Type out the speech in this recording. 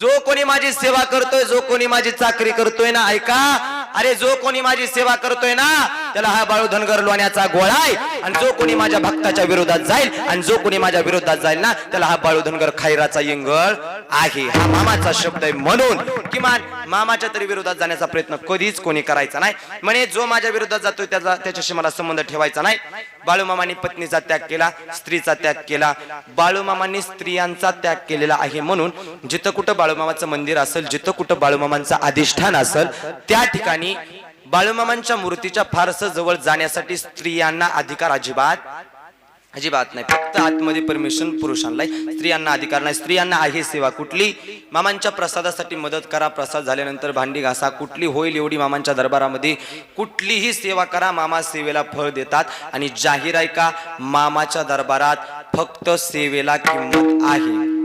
जो कोणी माझी सेवा करतोय, जो कोणी माझी चाकरी करतोय ना, ऐका, अरे जो कोणी माझी सेवा करतोय ना त्याला हा बाळू धनगर लोण्याचा गोळा आहे, आणि जो कोणी माझ्या भक्ताच्या विरोधात जाईल आणि जो कोणी माझ्या विरोधात जाईल ना त्याला हा बाळू धनगर खैराचा इंगळ आहे. हा मामाचा शब्द आहे, म्हणून किमान मामाच्या तरी विरोधात जाण्याचा प्रयत्न कधीच कोणी करायचा नाही. म्हणे जो माझ्या विरोधात जातोय त्याच्याशी मला संबंध ठेवायचा नाही. बाळूमामांनी पत्नीचा त्याग केला, स्त्रीचा त्याग केला, बाळूमामांनी स्त्रियांचा त्याग केलेला आहे. म्हणून जिथं कुठं बाळूमामाचं मंदिर असेल, जिथं कुठं बाळूमामांचं अधिष्ठान असेल, त्या ठिकाणी बाळूमामांच्या मूर्तीच्या फारसं जवळ जाण्यासाठी स्त्रियांना अधिकार अजिबात नाही. फक्त आतमध्ये परमिशन पुरुषांना, स्त्रियांना अधिकार नाही. स्त्रियांना आहे सेवा कुठली, मामांच्या प्रसादासाठी मदत करा, प्रसाद झाल्यानंतर भांडी घासा, कुठली होईल एवढी मामांच्या दरबारामध्ये कुठलीही सेवा करा, मामा सेवेला फळ देतात. आणि जाहीर आहे का, मामाच्या दरबारात फक्त सेवेला किंमत आहे.